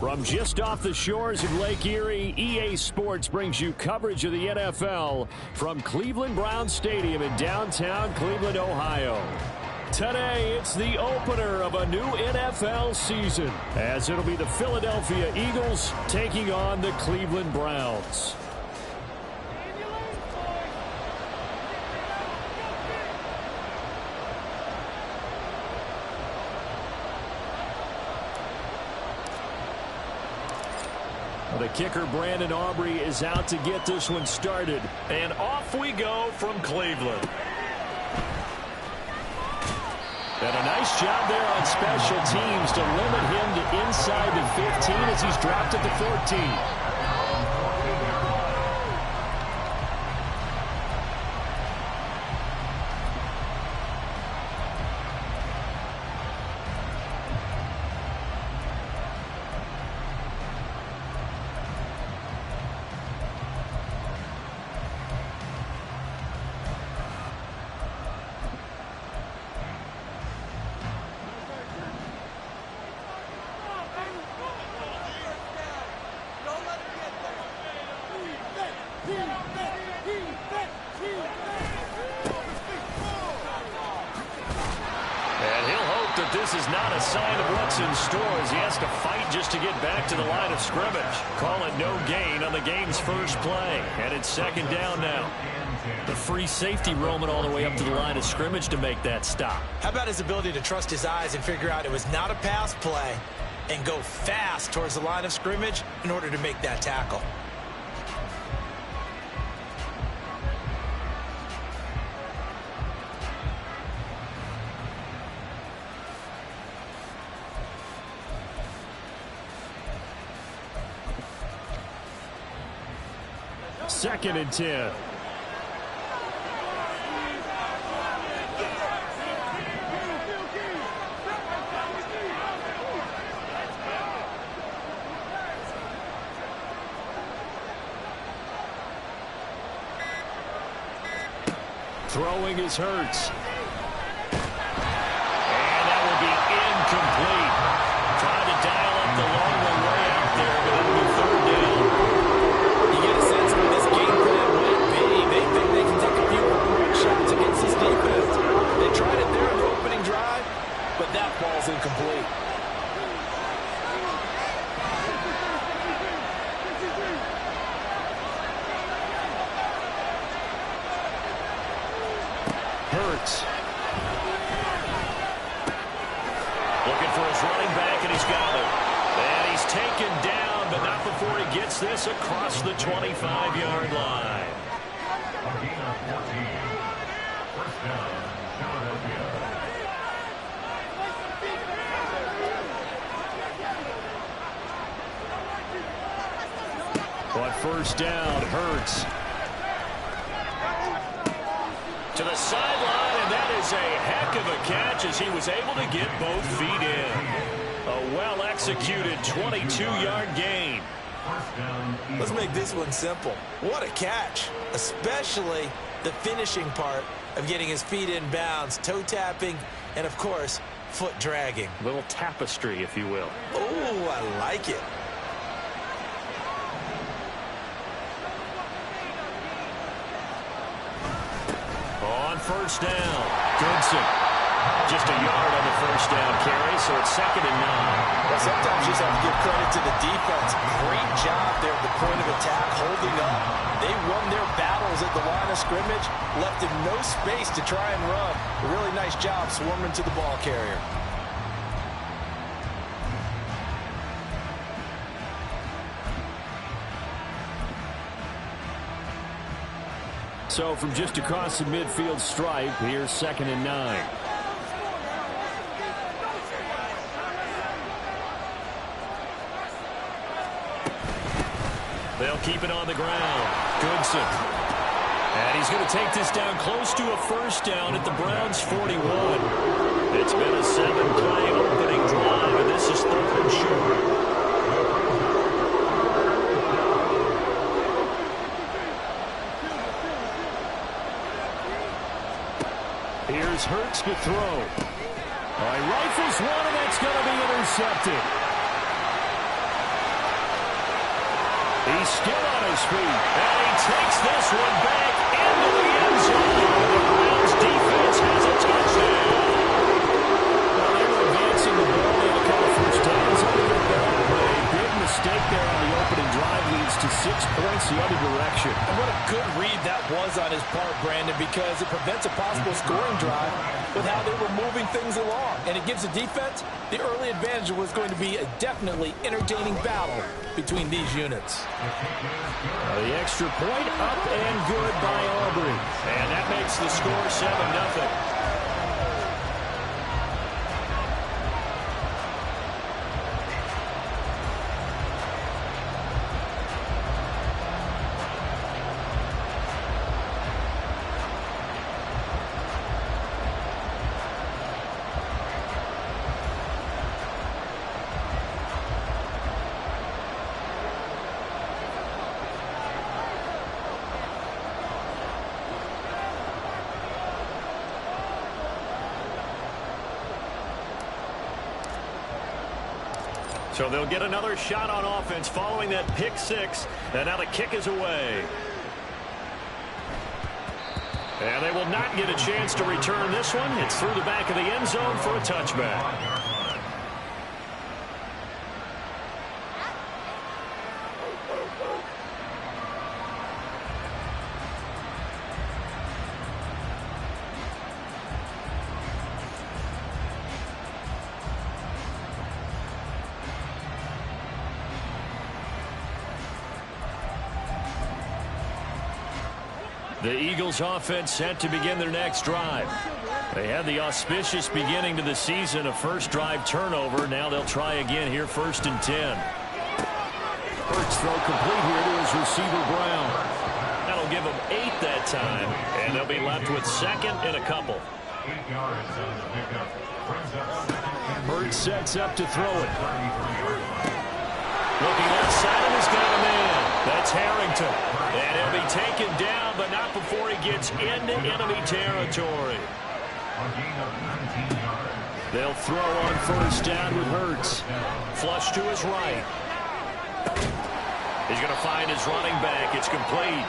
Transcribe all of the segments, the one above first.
From just off the shores of Lake Erie, EA Sports brings you coverage of the NFL from Cleveland Browns Stadium in downtown Cleveland, Ohio. Today, it's the opener of a new NFL season, as it'll be the Philadelphia Eagles taking on the Cleveland Browns. The kicker, Brandon Aubrey, is out to get this one started. And off we go from Cleveland. And a nice job there on special teams to limit him to inside the 15 as he's dropped at the 14. This is not a sign of what's in store as he has to fight just to get back to the line of scrimmage. Call it no gain on the game's first play. And it's second down now. The free safety roaming all the way up to the line of scrimmage to make that stop. How about his ability to trust his eyes and figure out it was not a pass play and go fast towards the line of scrimmage in order to make that tackle. Second and 10. Throwing is Hurts. And that will be incomplete. Trying to dial up the long one way out there, but it'll be third down. You get a sense where this game plan might be. They think they can take a few long shots against this defense. They tried it there in the opening drive, but that ball's incomplete. Hurts. Looking for his running back, and he's got it. And he's taken down, but not before he gets this across the 25-yard line. On first down, Hurts. To the sideline, and that is a heck of a catch as he was able to get both feet in. A well-executed 22-yard gain. Let's make this one simple. What a catch, especially the finishing part of getting his feet in bounds, toe tapping, and, of course, foot dragging. A little tapestry, if you will. Oh, I like it. On first down, Goodson. Just a yard on the first down carry, so it's 2nd and 9. Well, sometimes you just have to give credit to the defense. Great job there at the point of attack, holding up. They won their battles at the line of scrimmage, left him no space to try and run. A really nice job swarming to the ball carrier. So from just across the midfield stripe, here's 2nd and 9. They'll keep it on the ground. Goodson. And he's going to take this down close to a first down at the Browns' 41. It's been a 7-play opening drive, and this is 3rd and short. Here's Hurts to throw. All right, rifles one, and that's going to be intercepted. He's still on his feet. And he takes this one back into the end zone. The Browns defense has a touchdown. Well, they were advancing the ball. They had a couple first downs under their belt, but a big mistake there on the opening drive leads to 6 points the other direction. And what a good read that was on his part, Brandon, because it prevents a possible scoring drive with how they were moving things along. And it gives the defense the early advantage. Was going to be a definitely entertaining battle between these units. The extra point up and good by Aubrey. And that makes the score 7-0. So they'll get another shot on offense following that pick six. And now the kick is away. And they will not get a chance to return this one. It's through the back of the end zone for a touchback. The Eagles offense set to begin their next drive. They had the auspicious beginning to the season, a first drive turnover. Now they'll try again here, 1st and 10. Hurts throw complete here to his receiver Brown. That'll give them 8 that time, and they'll be left with 2nd and a couple. Hurts sets up to throw it. Looking outside and has got a man. That's Harrington. And he'll be taken down, but not before he gets into enemy territory. They'll throw on 1st down with Hurts. Flush to his right. He's going to find his running back. It's complete.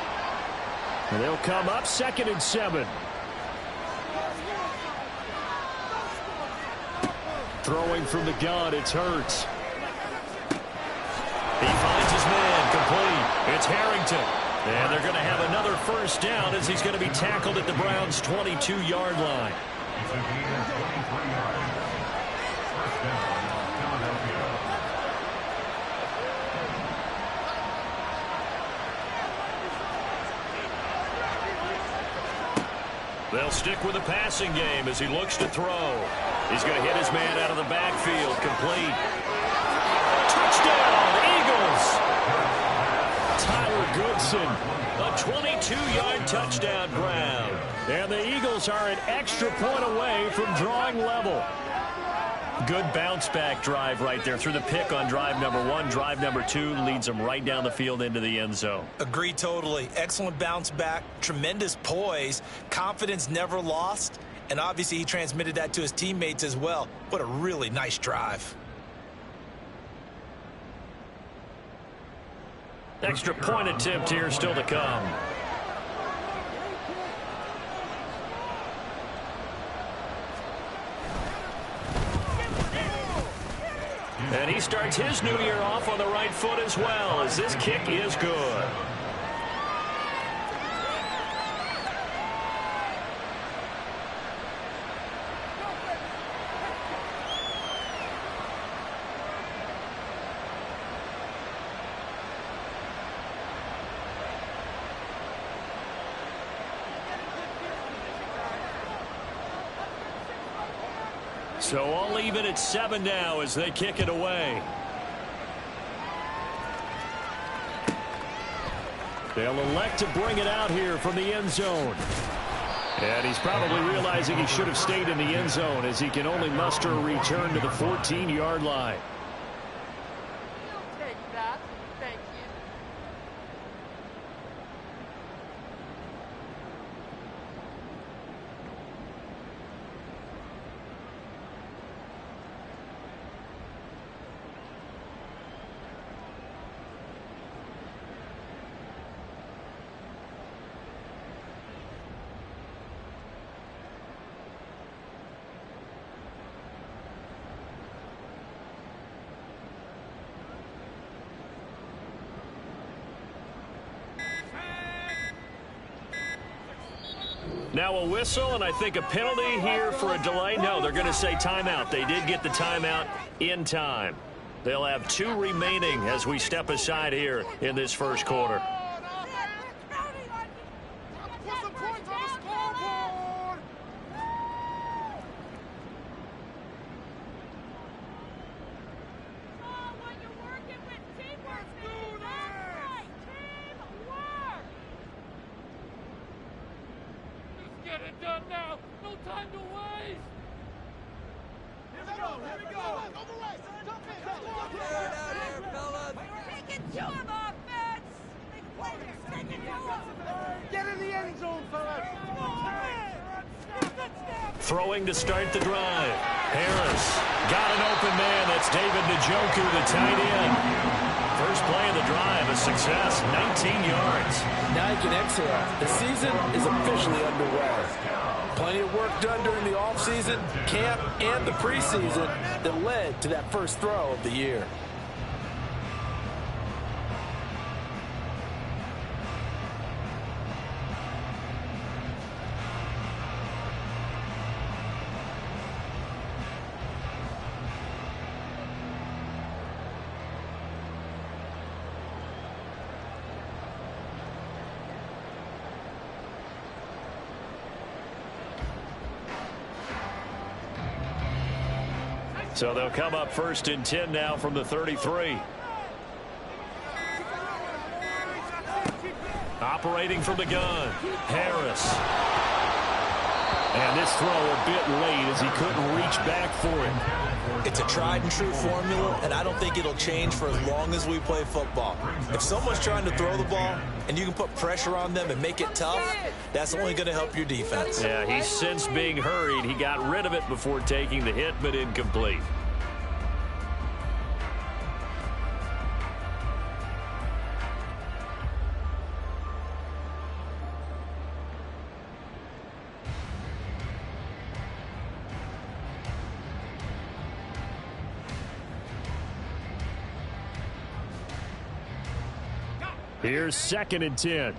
And they'll come up 2nd and 7. Throwing from the gun, it's Hurts. He finds his man, complete. It's Harrington. And they're going to have another 1st down as he's going to be tackled at the Browns' 22-yard line. They'll stick with the passing game as he looks to throw. He's going to hit his man out of the backfield, complete. Touchdown, Eagles! Tyler Goodson, a 22-yard touchdown grab. And the Eagles are an extra point away from drawing level. Good bounce-back drive right there through the pick on drive number 1. Drive number 2 leads them right down the field into the end zone. Agree totally. Excellent bounce back, tremendous poise, confidence never lost, and obviously he transmitted that to his teammates as well. What a really nice drive. Extra point attempt here still to come. And he starts his new year off on the right foot as well, as this kick is good. So all even at 7 now as they kick it away. They'll elect to bring it out here from the end zone. And he's probably realizing he should have stayed in the end zone as he can only muster a return to the 14-yard line. Take that. Thank you. Now a whistle, and I think a penalty here for a delay. No, they're going to say timeout. They did get the timeout in time. They'll have 2 remaining as we step aside here in this first quarter. Throwing to start the drive. Harris got an open man. That's David Njoku, the tight end. First play of the drive, a success, 19 yards. Now you can exhale. The season is officially underway. Plenty of work done during the offseason, camp, and the preseason that led to that first throw of the year. So they'll come up 1st and 10 now from the 33. Operating from the gun, Harris. And this throw a bit late as he couldn't reach back for it. It's a tried and true formula, and I don't think it'll change for as long as we play football. If someone's trying to throw the ball and you can put pressure on them and make it tough, that's only going to help your defense. Yeah, he's since being hurried. He got rid of it before taking the hit, but incomplete. Here's 2nd and 10.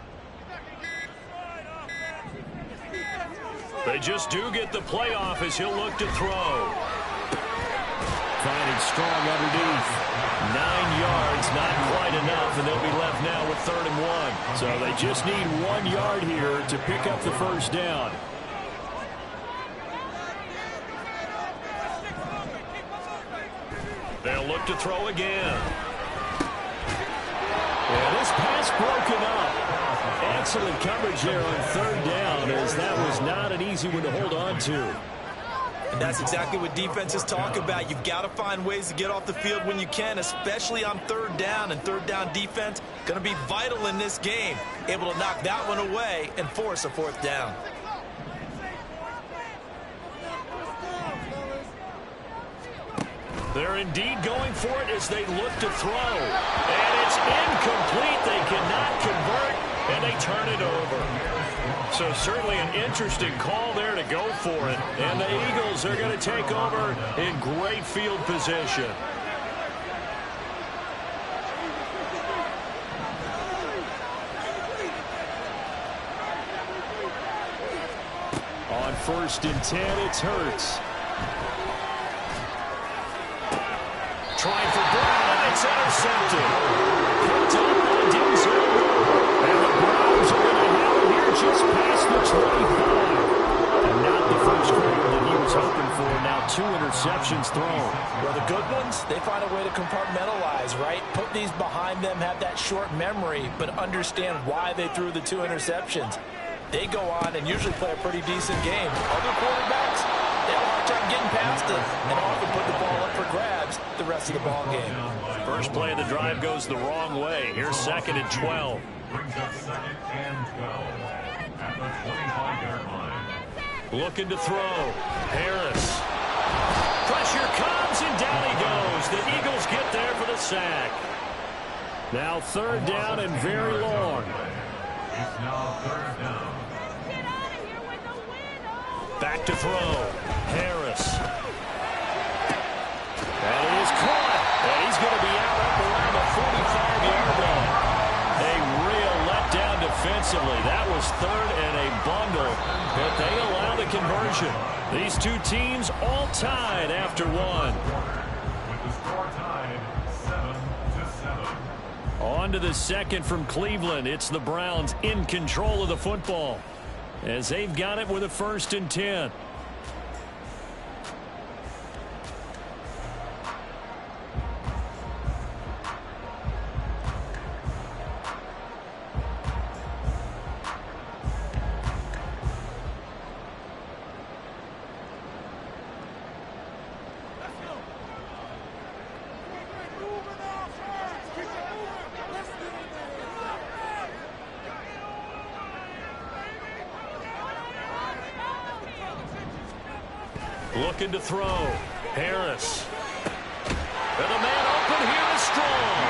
They just do get the play off as he'll look to throw. Finding strong underneath. 9 yards, not quite enough, and they'll be left now with 3rd and 1. So they just need 1 yard here to pick up the first down. They'll look to throw again. And this pass broken up. Excellent coverage there on 3rd down, as that was not an easy one to hold on to. And that's exactly what defenses talk about. You've got to find ways to get off the field when you can, especially on 3rd down. And 3rd down defense going to be vital in this game. Able to knock that one away and force a 4th down. They're indeed going for it as they look to throw. And it's incomplete. They cannot convert, and they turn it over. So certainly an interesting call there to go for it. And the Eagles are going to take over in great field position. On 1st and 10, it's Hurts. Trying for Brown, it's intercepted. Picked up by Denzel. And the Browns are going to have it here just past the 25. And not the first quarter that he was hoping for. Now 2 interceptions thrown. Well, the good ones, they find a way to compartmentalize, right? Put these behind them, have that short memory, but understand why they threw the 2 interceptions. They go on and usually play a pretty decent game. Other quarterbacks, they have a hard time getting past it and often put the ball up for grabs the rest of the ball game. First play of the drive goes the wrong way. Here's 2nd and 12. Looking to throw. Harris. Pressure comes and down he goes. The Eagles get there for the sack. Now 3rd down and very long. It's now 3rd down. Back to throw. Harris. And it is caught. And he's going to be out up around the 45-yard line. A real letdown defensively. That was 3rd and a bundle. but they allow the conversion. These two teams all tied after one. With the score tied 7-7. On to the second from Cleveland. It's the Browns in control of the football as they've got it with a 1st and 10. Looking to throw. Harris. And the man open here is strong.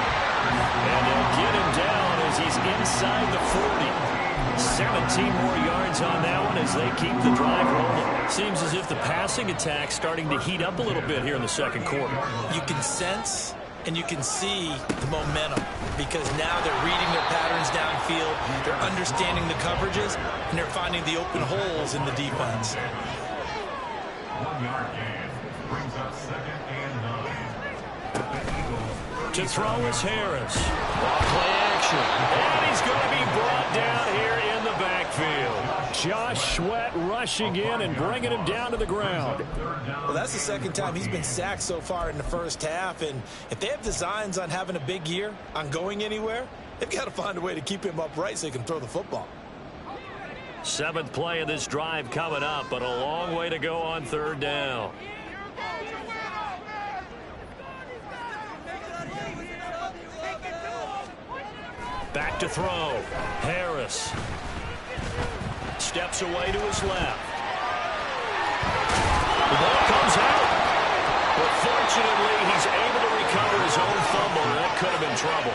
And they'll get him down as he's inside the 40. 17 more yards on that one as they keep the drive rolling. Seems as if the passing attack's starting to heat up a little bit here in the second quarter. You can sense and you can see the momentum because now they're reading their patterns downfield. They're understanding the coverages, and they're finding the open holes in the defense. 1-yard gain brings up 2nd and 9. The Eagles. To throw is Harris. Play action. And he's going to be brought down here in the backfield. Josh Sweat rushing in and bringing him down to the ground. Well, that's the second time he's been sacked so far in the first half. And if they have designs on having a big year, on going anywhere, they've got to find a way to keep him upright so he can throw the football. 7th play of this drive coming up, but a long way to go on 3rd down. Back to throw. Harris. Steps away to his left. The ball comes out. But fortunately, he's able to recover his own fumble. That could have been trouble.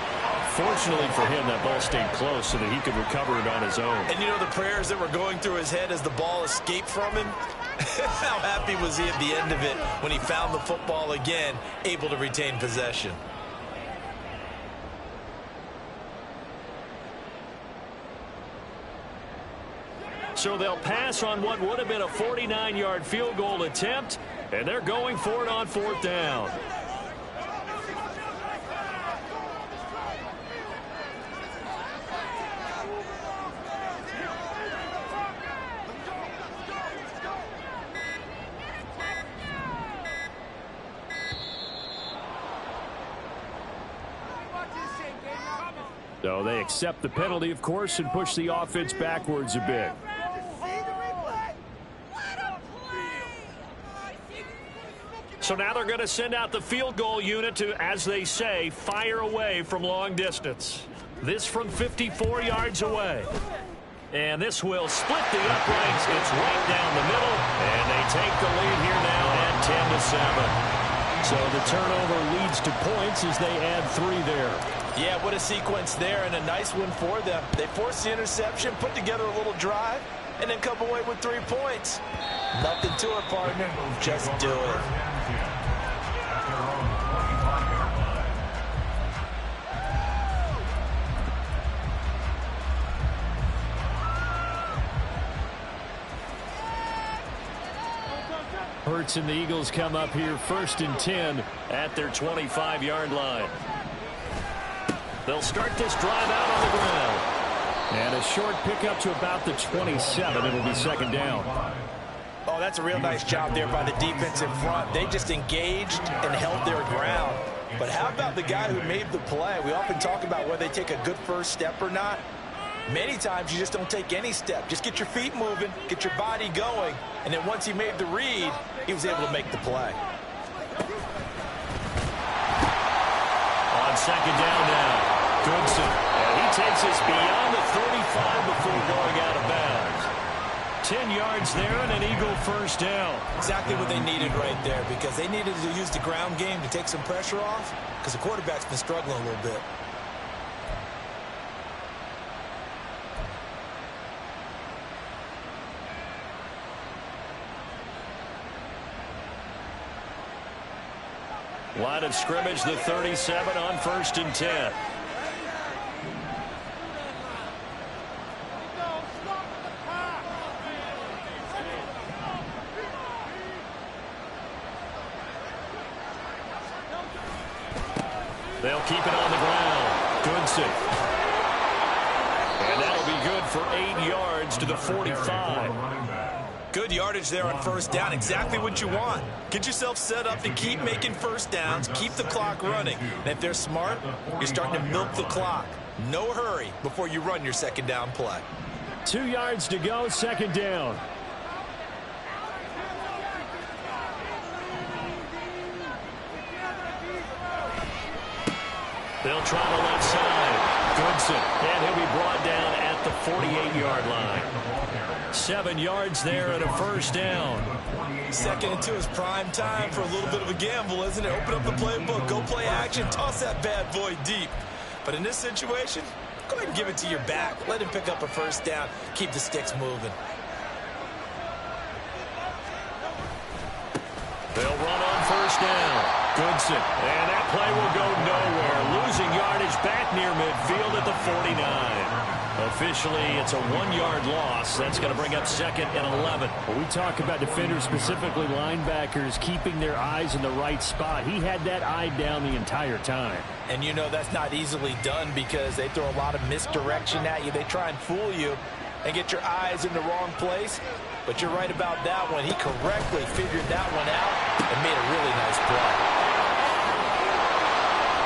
Fortunately for him, that ball stayed close so that he could recover it on his own. And you know the prayers that were going through his head as the ball escaped from him? How happy was he at the end of it when he found the football again, able to retain possession? So they'll pass on what would have been a 49-yard field goal attempt, and they're going for it on 4th down. So they accept the penalty, of course, and push the offense backwards a bit. So now they're going to send out the field goal unit to, as they say, fire away from long distance. This from 54 yards away. And this will split the uprights. It's right down the middle. And they take the lead here now at 10-7. So the turnover leads to points as they add 3 there. Yeah, what a sequence there, and a nice one for them. They forced the interception, put together a little drive, and then come away with 3 points. Nothing to it, partner. Just do it. Hurts and the Eagles come up here 1st and 10 at their 25-yard line. They'll start this drive out on the ground. And a short pickup to about the 27. It'll be 2nd down. Oh, that's a real nice job there by the defense in front. They just engaged and held their ground. But how about the guy who made the play? We often talk about whether they take a good first step or not. Many times you just don't take any step. Just get your feet moving, get your body going, and then once he made the read, he was able to make the play. On 2nd down now, Goodson. And he takes us beyond the 35 before going out of bounds. 10 yards there and an Eagle 1st down. Exactly what they needed right there, because they needed to use the ground game to take some pressure off, because the quarterback's been struggling a little bit. Line of scrimmage, the 37 on 1st and 10. They'll keep it on the ground. Goodson. And that'll be good for 8 yards to the 45. Good yardage there on first down. Exactly what you want. Get yourself set up to keep making first downs, keep the clock running. And if they're smart, you're starting to milk the clock. No hurry before you run your second down play. 2 yards to go, second down. They'll try the left side. Goodson. And he'll be brought down at the 48-yard line. 7 yards there and a first down. 2nd and 2 is prime time for a little bit of a gamble, isn't it? Open up the playbook, go play action, toss that bad boy deep. But in this situation, go ahead and give it to your back. Let him pick up a first down. Keep the sticks moving. They'll run on first down. Goodson. And that play will go nowhere. Losing yardage back near midfield at the 49. Officially, it's a 1-yard loss. That's going to bring up 2nd and 11. Well, we talk about defenders, specifically linebackers, keeping their eyes in the right spot. He had that eye down the entire time. And you know that's not easily done because they throw a lot of misdirection at you. They try and fool you and get your eyes in the wrong place. But you're right about that one. He correctly figured that one out and made a really nice play.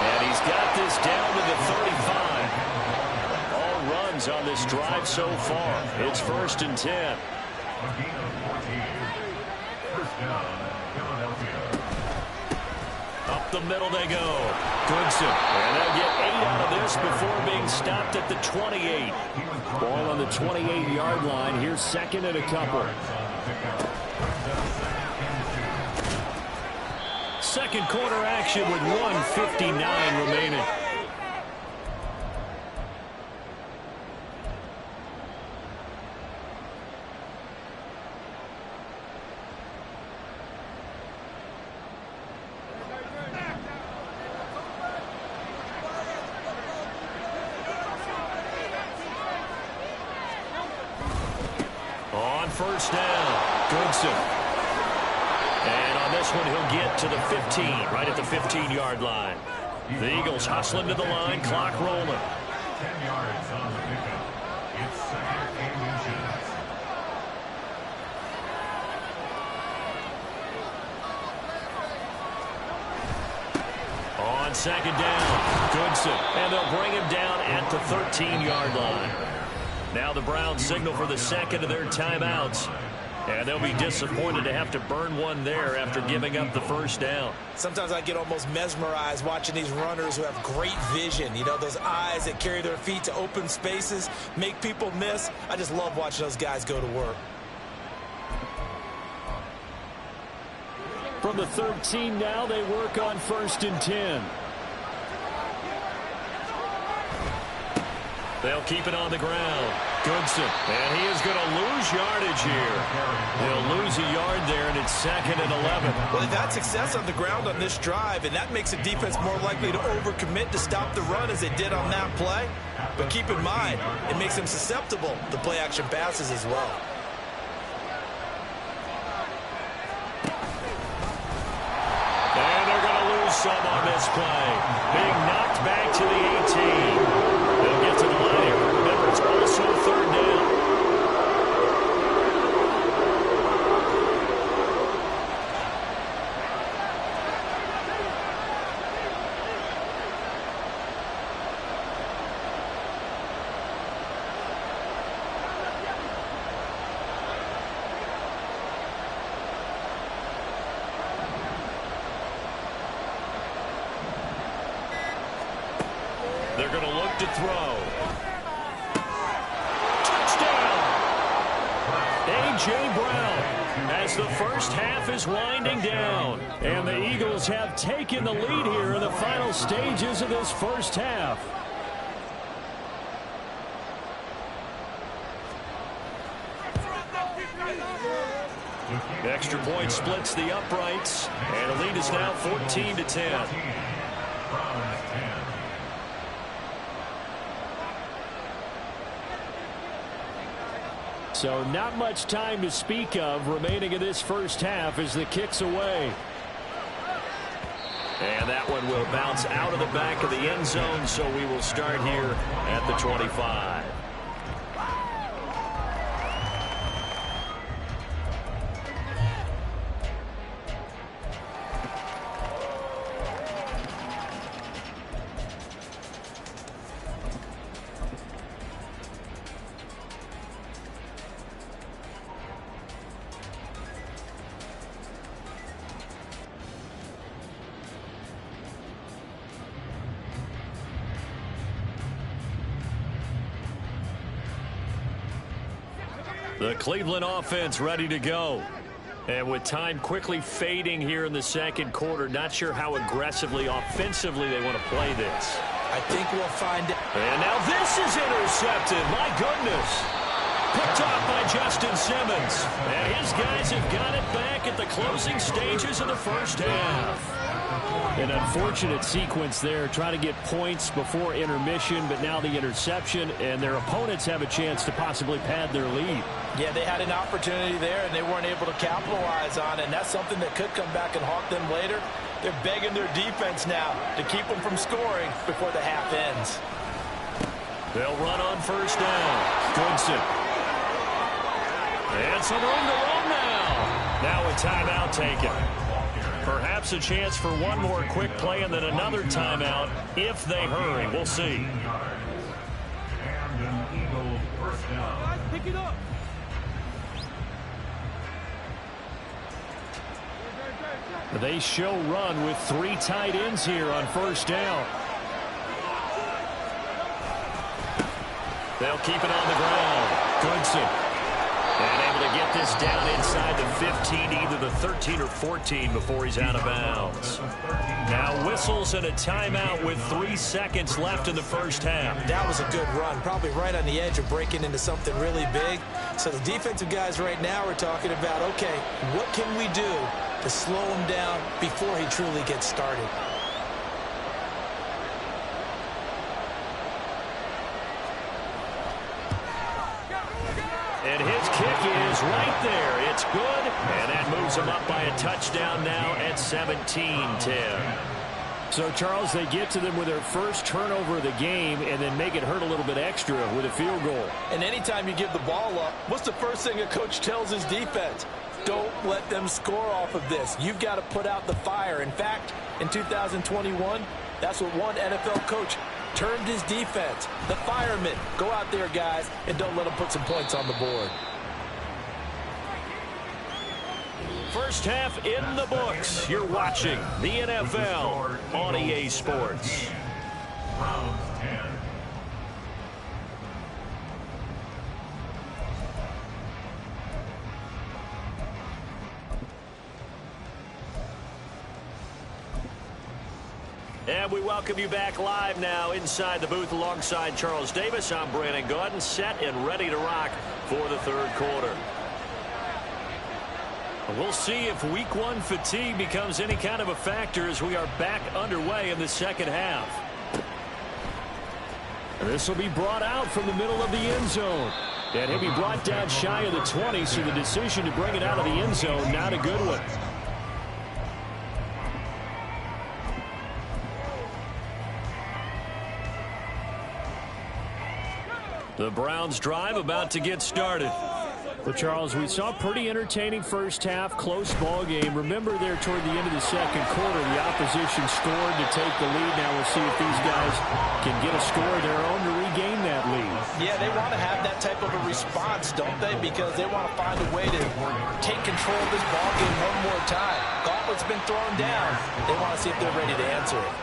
And he's got this down to the 35. Runs on this drive so far. It's 1st and 10. Up the middle they go. Goodson. And they'll get 8 out of this before being stopped at the 28. Ball on the 28-yard line. Here's 2nd and a couple. Second quarter action with 1:59 remaining. First down, Goodson. And on this one, he'll get to the 15, right at the 15-yard line. The Eagles hustling to the line, clock rolling. 10 yards on the pickup. It's 2nd and inches. On 2nd down, Goodson. And they'll bring him down at the 13-yard line. Now the Browns signal for the 2nd of their timeouts. And they'll be disappointed to have to burn one there after giving up the first down. Sometimes I get almost mesmerized watching these runners who have great vision. You know, those eyes that carry their feet to open spaces, make people miss. I just love watching those guys go to work. From the 13 now, they work on 1st and 10. They'll keep it on the ground. Goodson. And he is going to lose yardage here. They'll lose a yard there, and it's 2nd and 11. Well, they've had success on the ground on this drive, and that makes a defense more likely to overcommit to stop the run as they did on that play. But keep in mind, it makes them susceptible to play-action passes as well. And they're going to lose some on this play. Being knocked back to the 18. They'll get to the line here. Remember, it's also 3rd down. They're going to look to throw. Touchdown! A.J. Brown as the first half is winding down. And the Eagles have taken the lead here in the final stages of this first half. Extra point splits the uprights, and the lead is now 14-10. So not much time to speak of remaining in this first half as the kick's away. And that one will bounce out of the back of the end zone, so we will start here at the 25. The Cleveland offense ready to go. And with time quickly fading here in the second quarter, not sure how aggressively, offensively they want to play this. I think we'll find it. And now this is intercepted. My goodness. Picked off by Justin Simmons. And his guys have got it back at the closing stages of the first half. An unfortunate sequence there, trying to get points before intermission, but now the interception, and their opponents have a chance to possibly pad their lead. Yeah, they had an opportunity there, and they weren't able to capitalize on it, and that's something that could come back and haunt them later. They're begging their defense now to keep them from scoring before the half ends. They'll run on first down. Goodson. And some room to run now. Now a timeout taken. Perhaps a chance for one more quick play and then another timeout if they hurry. We'll see. And an Eagle first down. Pick it up. They show run with 3 tight ends here on first down. They'll keep it on the ground. Goodson. And able to get this down inside the 15, either the 13 or 14 before he's out of bounds. Now whistles and a timeout with 3 seconds left in the first half. That was a good run, probably right on the edge of breaking into something really big. So the defensive guys right now are talking about, okay, what can we do to slow him down before he truly gets started? And his kick is right there. It's good, and that moves him up by a touchdown now at 17-10. So, Charles, they get to them with their first turnover of the game and then make it hurt a little bit extra with a field goal. And anytime you give the ball up, what's the first thing a coach tells his defense? Don't let them score off of this. You've got to put out the fire. In fact, in 2021, that's what one NFL coach termed his defense. The firemen. Go out there, guys, and don't let them put some points on the board. First half in the books. You're watching the NFL on EA Sports. Browns 10. And we welcome you back live now inside the booth alongside Charles Davis. I'm Brandon Gaudin, set and ready to rock for the third quarter. We'll see if week 1 fatigue becomes any kind of a factor as we are back underway in the second half. And this will be brought out from the middle of the end zone. And he'll be brought down shy of the 20, so the decision to bring it out of the end zone, not a good one. The Browns drive about to get started. Well, Charles, we saw a pretty entertaining first half, close ball game. Remember there toward the end of the second quarter, the opposition scored to take the lead. Now we'll see if these guys can get a score of their own to regain that lead. Yeah, they want to have that type of a response, don't they? Because they want to find a way to take control of this ball game one more time. Gauntlet's been thrown down. They want to see if they're ready to answer it.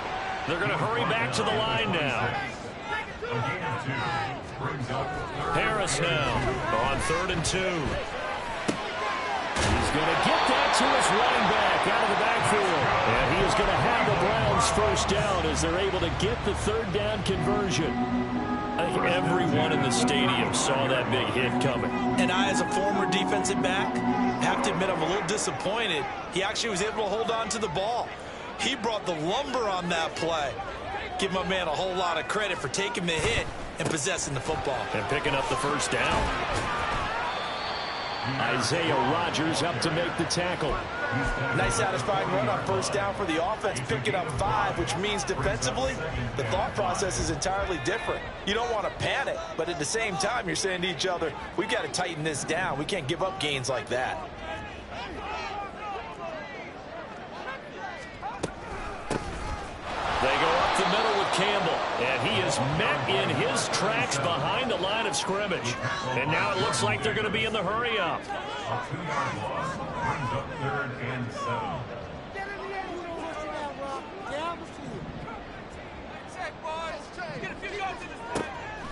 They're going to hurry back to the line now. Harris now on 3rd and 2. He's going to get that to his running back out of the backfield. And he is going to have the Browns first down as they're able to get the 3rd down conversion. I think everyone in the stadium saw that big hit coming. And I, as a former defensive back, have to admit I'm a little disappointed. He actually was able to hold on to the ball. He brought the lumber on that play. Give my man a whole lot of credit for taking the hit and possessing the football. And picking up the first down. Isaiah Rodgers up to make the tackle. Nice satisfying run on first down for the offense, picking up 5, which means defensively, the thought process is entirely different. You don't want to panic, but at the same time, you're saying to each other, we've got to tighten this down. We can't give up gains like that. They go up the middle with Campbell, and he is met in his tracks behind the line of scrimmage. And now it looks like they're going to be in the hurry-up. A 2-yard loss brings up 3rd and 7. Get in the end zone, what's in that, Rob? Down the field. Check, boys. Get a few yards in this play.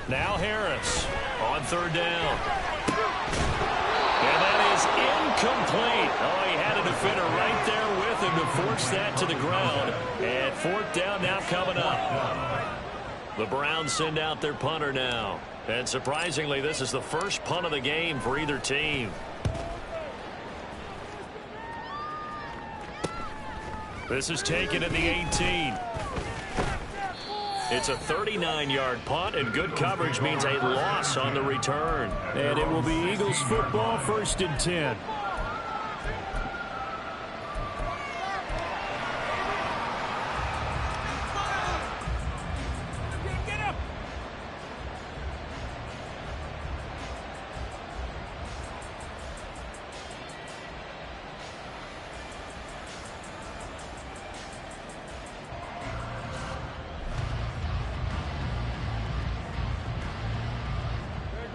Now Harris on 3rd down. And that is incomplete. Oh, he had a defender right there with him to force that to the ground. And 4th down now coming up. The Browns send out their punter now. And surprisingly, this is the first punt of the game for either team. This is taken at the 18. It's a 39-yard punt, and good coverage means a loss on the return. And it will be Eagles football, 1st and 10.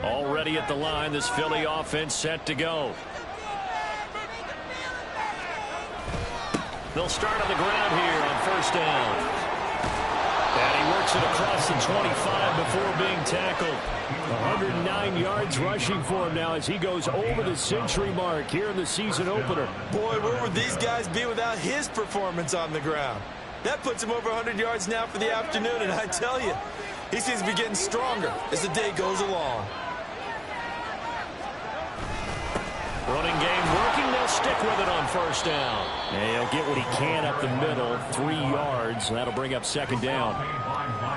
Already at the line, this Philly offense set to go. They'll start on the ground here on 1st down. And he works it across the 25 before being tackled. 109 yards rushing for him now as he goes over the century mark here in the season opener. Boy, where would these guys be without his performance on the ground? That puts him over 100 yards now for the afternoon, and I tell you, he seems to be getting stronger as the day goes along. Running game working. They'll stick with it on 1st down. And he'll get what he can up the middle, 3 yards. That'll bring up 2nd down.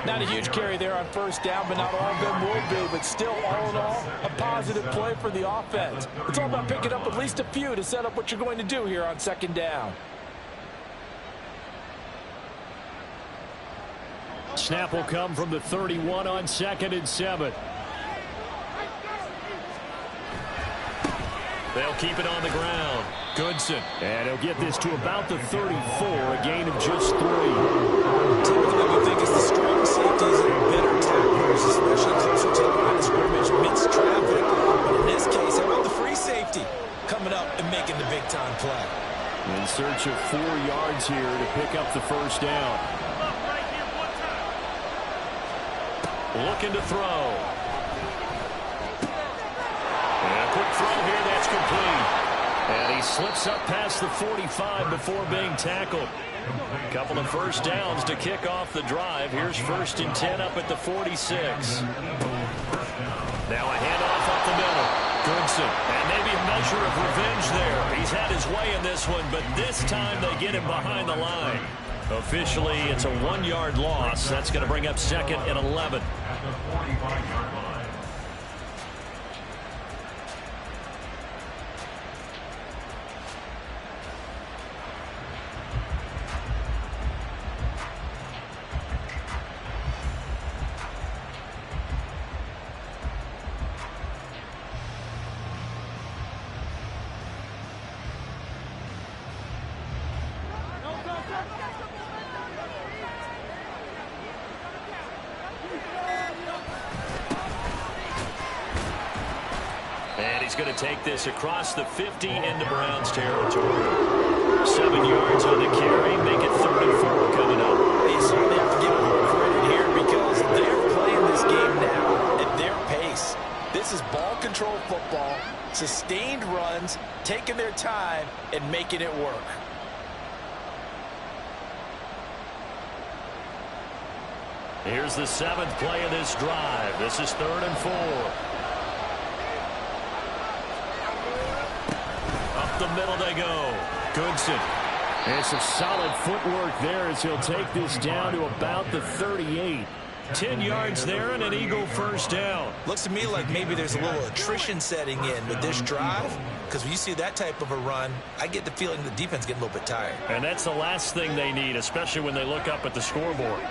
Not a huge carry there on 1st down, but not all of them will be. But still, all in all, a positive play for the offense. It's all about picking up at least a few to set up what you're going to do here on 2nd down. Snap will come from the 31 on 2nd and 7. They'll keep it on the ground. Goodson. And he'll get this to about the 34, a gain of just 3. Typically, we think it's the strong safeties that are better tacklers, especially closer to the line of scrimmage amidst traffic. But in this case, how about the free safety coming up and making the big-time play? In search of 4 yards here to pick up the 1st down. Looking to throw. And a quick throw here, that's complete. And he slips up past the 45 before being tackled. Couple of 1st downs to kick off the drive. Here's 1st and 10 up at the 46. Now a handoff up the middle. Goodson. And maybe a measure of revenge there. He's had his way in this one, but this time they get him behind the line. Officially, it's a 1-yard loss. That's going to bring up 2nd and 11. At the 45-yard line. And he's going to take this across the 50 into Browns territory. 7 yards on the carry, make it 3rd and 4 coming up. You certainly have to give them credit here because they're playing this game now at their pace. This is ball control football, sustained runs, taking their time, and making it work. Here's the 7th play of this drive. This is 3rd and 4. Up the middle they go. Goodson. And some solid footwork there as he'll take this down to about the 38. 10 yards there and an Eagle first down. Looks to me like maybe there's a little attrition setting in with this drive, because when you see that type of a run, I get the feeling the defense getting a little bit tired. And that's the last thing they need, especially when they look up at the scoreboard.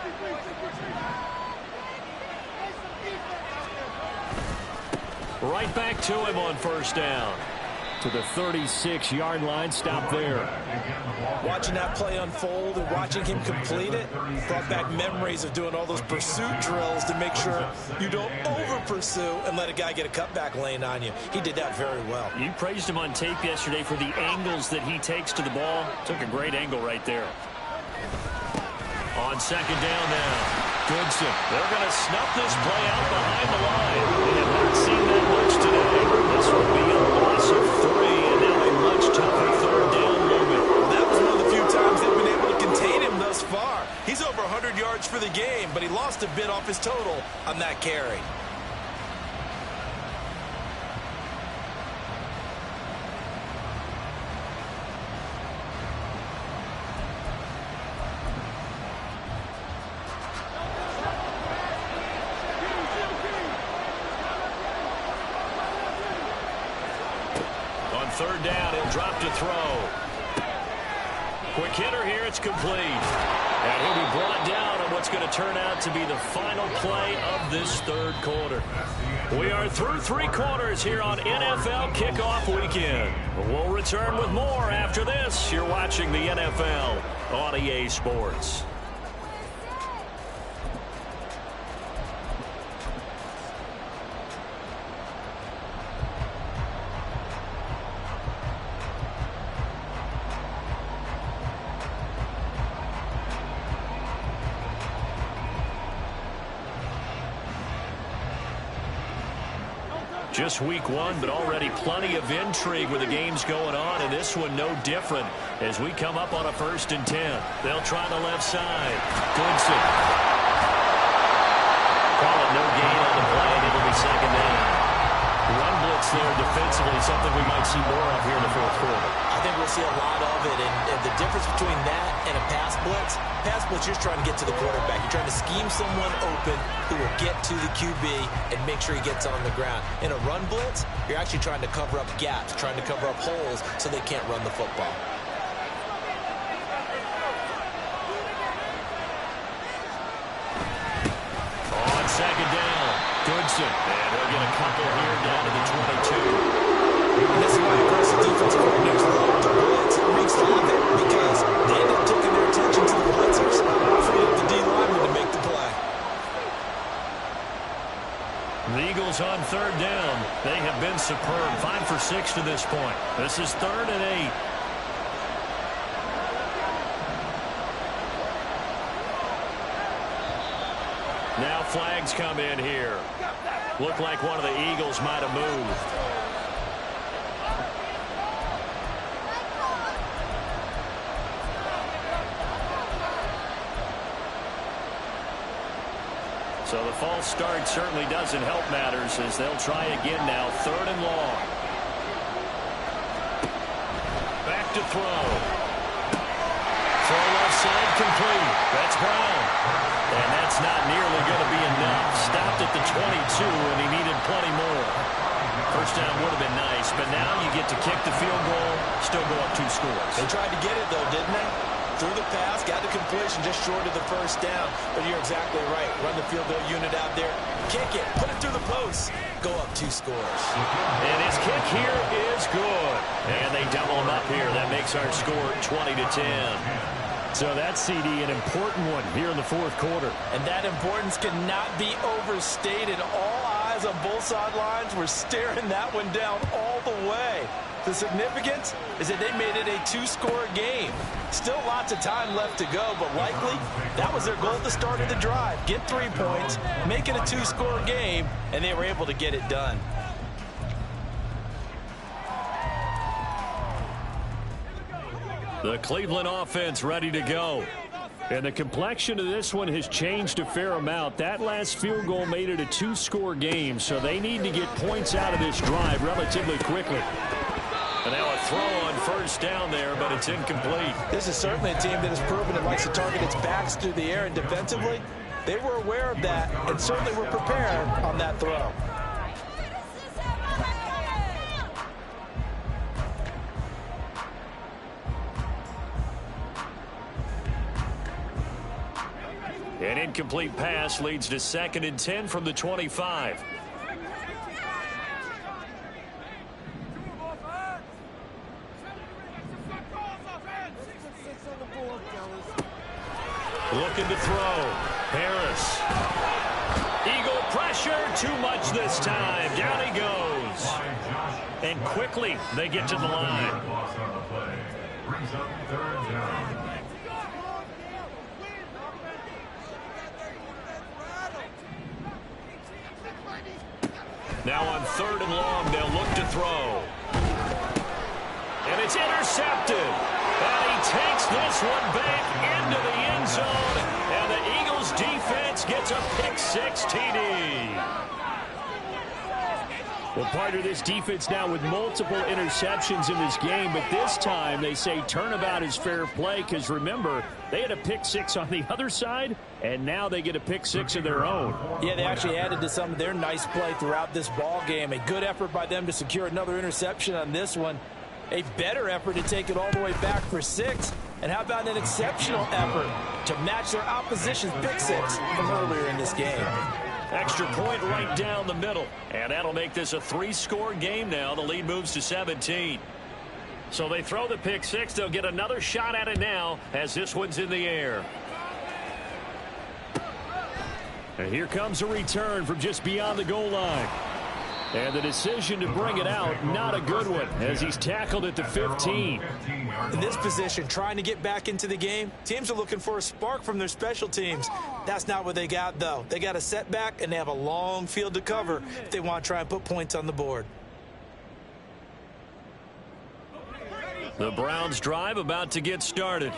Right back to him on first down. To the 36-yard line, stop there. Watching that play unfold and watching him complete it brought back memories of doing all those pursuit drills to make sure you don't over-pursue and let a guy get a cutback lane on you. He did that very well. You praised him on tape yesterday for the angles that he takes to the ball. Took a great angle right there. On second down now. Goodson. They're going to snuff this play out behind the line. They have not seen that much today. This will be a loss of 3, and now a much tougher third down moment. Well, that was one of the few times they've been able to contain him thus far. He's over 100 yards for the game, but he lost a bit off his total on that carry. Third down, he'll drop to throw. Quick hitter here, it's complete. And he'll be brought down on what's going to turn out to be the final play of this third quarter. We are through 3 quarters here on NFL Kickoff Weekend. We'll return with more after this. You're watching the NFL on EA Sports. Just week 1, but already plenty of intrigue with the games going on, and this one no different as we come up on a 1st and 10. They'll try the left side. Goodson. Call it no gain on the play, and it'll be second down. Run blitz there defensively, something we might see more of here in the 4th quarter. I think we'll see a lot of it, and the difference between that and a pass blitz, you're just trying to get to the quarterback. You're trying to scheme someone open who will get to the QB and make sure he gets on the ground. In a run blitz, you're actually trying to cover up gaps, trying to cover up holes so they can't run the football. On second down, Goodson. And he'll get a couple here down to the 22. And this is why aggressive defensive coordinators love to blitz and wreaks havoc, because they end up taking their attention to the blitzers, freeing up the D lineman to make the play. The Eagles on third down. They have been superb. 5 for 6 to this point. This is 3rd and 8. Now flags come in here. Looked like one of the Eagles might have moved. So the false start certainly doesn't help matters as they'll try again now. 3rd and long. Back to throw. Throw left side complete. That's Brown. And that's not nearly going to be enough. Stopped at the 22, and he needed plenty more. First down would have been nice, but now you get to kick the field goal, still go up 2 scores. They tried to get it, though, didn't they? Threw the pass, got the completion just short of the first down. But you're exactly right. Run the field goal unit out there. Kick it. Put it through the post. Go up 2 scores. And his kick here is good. And they double him up here. That makes our score 20-10. So that's, CD, an important one here in the 4th quarter. And that importance cannot be overstated. All eyes on both sidelines were staring that one down all the way. The significance is that they made it a 2-score game. Still lots of time left to go, but likely that was their goal at the start of the drive. Get 3 points, make it a 2-score game, and they were able to get it done. The Cleveland offense ready to go. And the complexion of this one has changed a fair amount. That last field goal made it a 2-score game, so they need to get points out of this drive relatively quickly. And now a throw on first down there, but it's incomplete. This is certainly a team that has proven it likes to target its backs through the air, and defensively, They were aware of that and certainly were prepared on that throw. An incomplete pass leads to 2nd and 10 from the 25. Looking to throw. Harris. Eagle pressure. Too much this time. Down he goes. And quickly they get to the line. Brings up 3rd down. Now on 3rd and long, they'll look to throw. And it's intercepted. And he takes this one back into the end zone. And the Eagles defense gets a pick-6 TD. Well, partner, this defense now with multiple interceptions in this game, but this time they say turnabout is fair play because, remember, they had a pick-6 on the other side, and now they get a pick-6 of their own. Yeah, they actually added to some of their nice play throughout this ball game. A good effort by them to secure another interception on this one. A better effort to take it all the way back for 6. And how about an exceptional effort to match their opposition's pick-6 from earlier in this game? Extra point right down the middle. And that'll make this a 3-score game now. The lead moves to 17. So they throw the pick-6. They'll get another shot at it now as this one's in the air. And here comes a return from just beyond the goal line. And the decision to bring it out, not a good one, as he's tackled at the 15. In this position, trying to get back into the game, teams are looking for a spark from their special teams. That's not what they got, though. They got a setback, and they have a long field to cover if they want to try and put points on the board. The Browns' drive about to get started.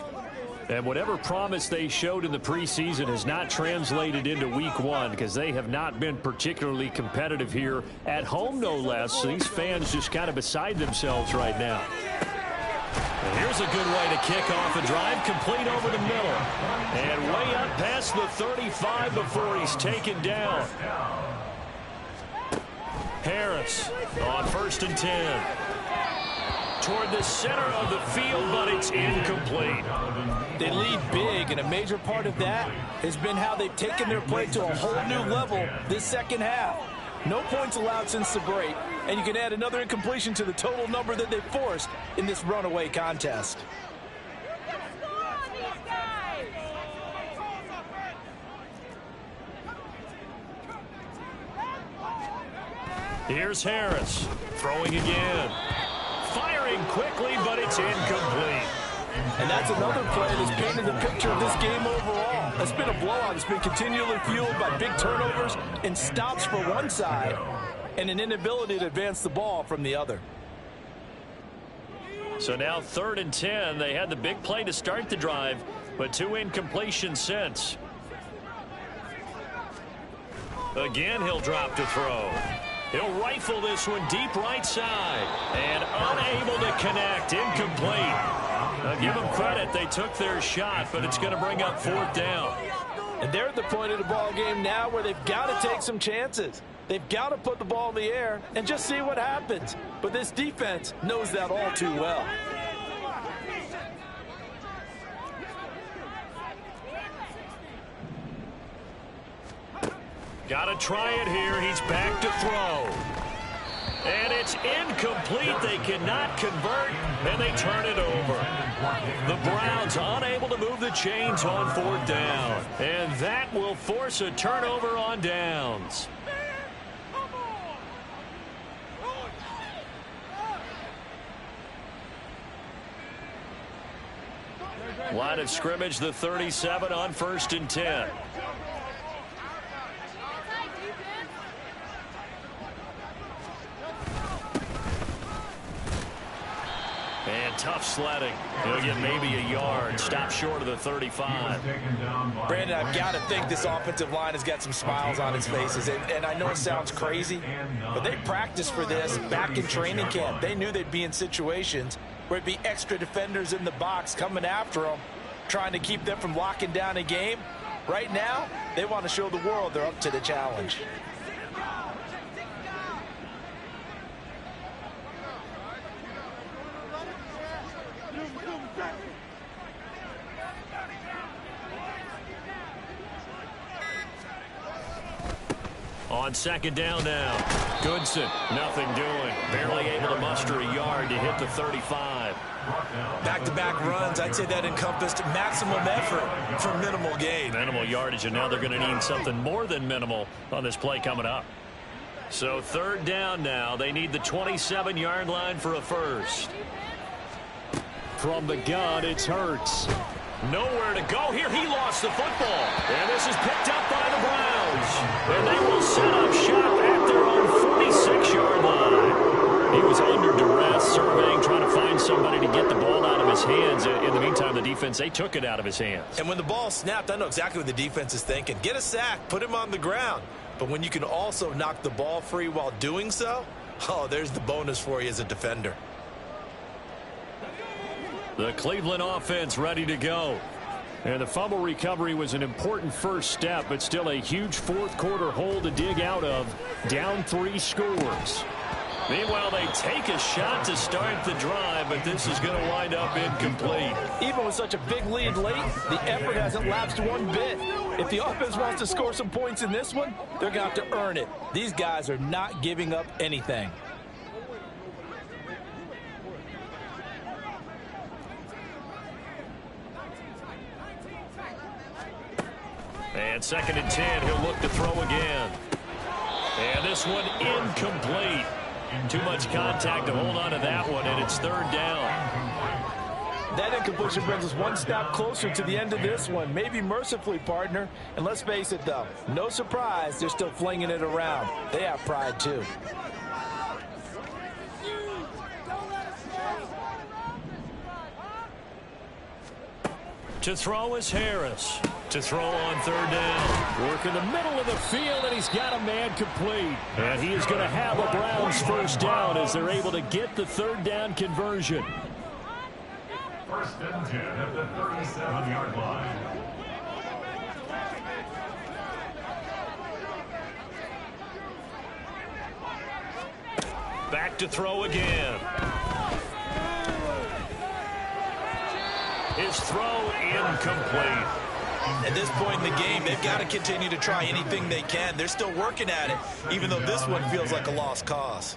And whatever promise they showed in the preseason has not translated into week 1 because they have not been particularly competitive here at home, no less. So these fans just kind of beside themselves right now. And here's a good way to kick off a drive, complete over the middle. And way up past the 35 before he's taken down. Harris on 1st and 10. Toward the center of the field, but it's incomplete. They lead big, and a major part of that has been how they've taken their play to a whole new level this second half. No points allowed since the break, and you can add another incompletion to the total number that they forced in this runaway contest. Here's Harris, throwing again. Firing quickly, but it's incomplete. And that's another play that's painted the picture of this game overall. It's been a blowout. It's been continually fueled by big turnovers and stops for one side and an inability to advance the ball from the other. So now 3rd and 10. They had the big play to start the drive, but 2 incompletions since. Again, he'll drop to throw. He'll rifle this one deep right side. And unable to connect. Incomplete. Now give them credit. They took their shot, but it's going to bring up 4th down. And they're at the point of the ball game now where they've got to take some chances. They've got to put the ball in the air and just see what happens. But this defense knows that all too well. Got to try it here. He's back to throw. And it's incomplete. They cannot convert, and they turn it over. The Browns unable to move the chains on 4th down. And that will force a turnover on downs. Line of scrimmage, the 37 on 1st and 10. And tough sledding. He'll get maybe a yard. Stop short of the 35. Brandon, I've got to think this offensive line has got some smiles on its faces. And I know it sounds crazy, but they practiced for this back in training camp. They knew they'd be in situations where it'd be extra defenders in the box coming after them, trying to keep them from locking down a game. Right now, they want to show the world they're up to the challenge. On second down now. Goodson, nothing doing. Barely able to muster a yard to hit the 35. Back-to-back runs, I'd say that encompassed maximum effort for minimal gain. Minimal yardage, and now they're going to need something more than minimal on this play coming up. So third down now. They need the 27-yard line for a first. From the gun, it's Hurts. Nowhere to go here. He lost the football. And this is picked up by the Browns. And they will set up shop at their own 46-yard line. He was under duress, surveying, trying to find somebody to get the ball out of his hands. In the meantime, the defense, they took it out of his hands. And when the ball snapped, I know exactly what the defense is thinking. Get a sack, put him on the ground. But when you can also knock the ball free while doing so, oh, there's the bonus for you as a defender. The Cleveland offense ready to go. And the fumble recovery was an important first step, but still a huge fourth-quarter hole to dig out of. Down 3 scores. Meanwhile, they take a shot to start the drive, but this is going to wind up incomplete. Even with such a big lead late, the effort hasn't lapsed one bit. If the offense wants to score some points in this one, they're going to have to earn it. These guys are not giving up anything. And second and 10, he'll look to throw again. And this one incomplete. Too much contact to hold on to that one, and it's third down. That incompletion brings us one step closer to the end of this one. Maybe mercifully, partner. And let's face it, though, no surprise, they're still flinging it around. They have pride, too. To throw is Harris. To throw on third down. Work in the middle of the field, and he's got a man complete. And he is going to have a Browns first down as they're able to get the third down conversion. First and 10 at the 37-yard line. Back to throw again. His throw incomplete. At this point in the game, they've got to continue to try anything they can. They're still working at it, even though this one feels like a lost cause.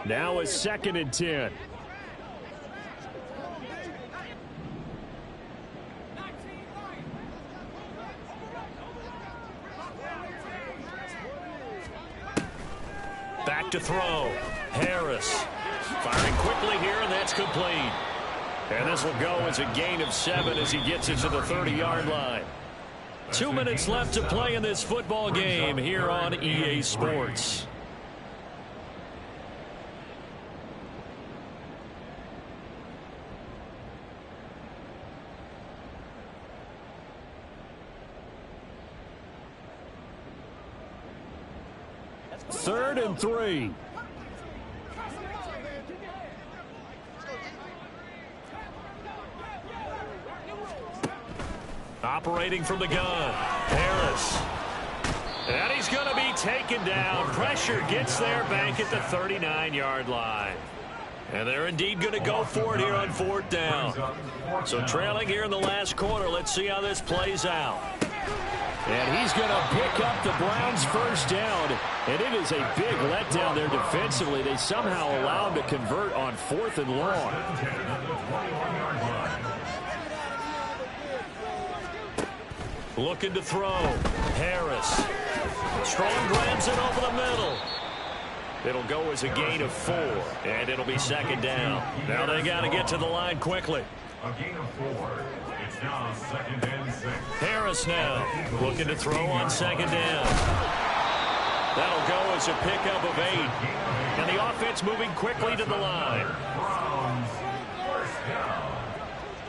Now it's second and 10. Back to throw. Harris firing quickly here, and that's complete. And this will go as a gain of 7 as he gets it to the 30-yard line. 2 minutes left to play in this football game here on EA Sports. Third and 3. Operating from the gun, Harris. And he's going to be taken down. Pressure gets there back at the 39-yard line. And they're indeed going to go for it here on fourth down. So trailing here in the last quarter. Let's see how this plays out. And he's going to pick up the Browns' first down. And it is a big letdown there defensively. They somehow allow him to convert on 4th and long. Looking to throw. Harris. Strong grabs it over the middle. It'll go as a gain of 4. And it'll be second down. Now they got to get to the line quickly. A gain of 4. It's now second and 6. Harris now looking to throw on second down. That'll go as a pickup of 8. And the offense moving quickly to the line. Browns first down.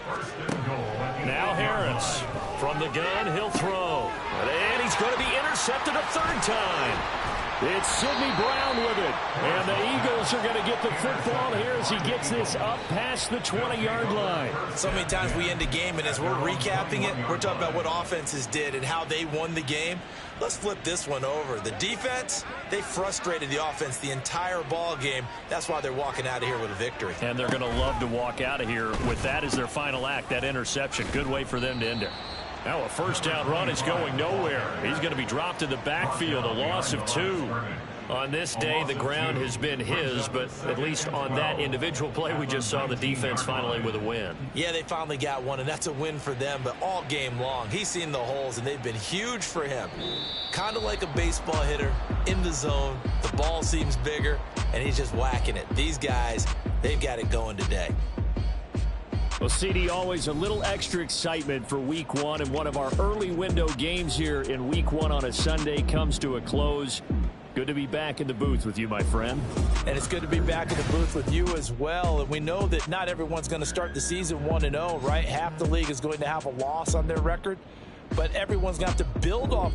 First and goal at the Now Harris from the gun, he'll throw. And he's going to be intercepted a third time. It's Sidney Brown with it. And the Eagles are going to get the football here as he gets this up past the 20-yard line. So many times we end a game, and as we're recapping it, we're talking about what offenses did and how they won the game. Let's flip this one over. The defense, they frustrated the offense the entire ball game. That's why they're walking out of here with a victory. And they're going to love to walk out of here with that as their final act, that interception. Good way for them to end it. Now a first down run is going nowhere. He's going to be dropped in the backfield, a loss of 2. On this day, the ground has been his, but at least on that individual play, we just saw the defense finally with a win. Yeah, they finally got one, and that's a win for them, but all game long, he's seen the holes, and they've been huge for him. Kind of like a baseball hitter in the zone. The ball seems bigger, and he's just whacking it. These guys, they've got it going today. Well, CD, always a little extra excitement for Week 1, and one of our early window games here in Week 1 on a Sunday comes to a close. Good to be back in the booth with you, my friend. And it's good to be back in the booth with you as well. And we know that not everyone's going to start the season 1-0, right? Half the league is going to have a loss on their record, but everyone's got to build off.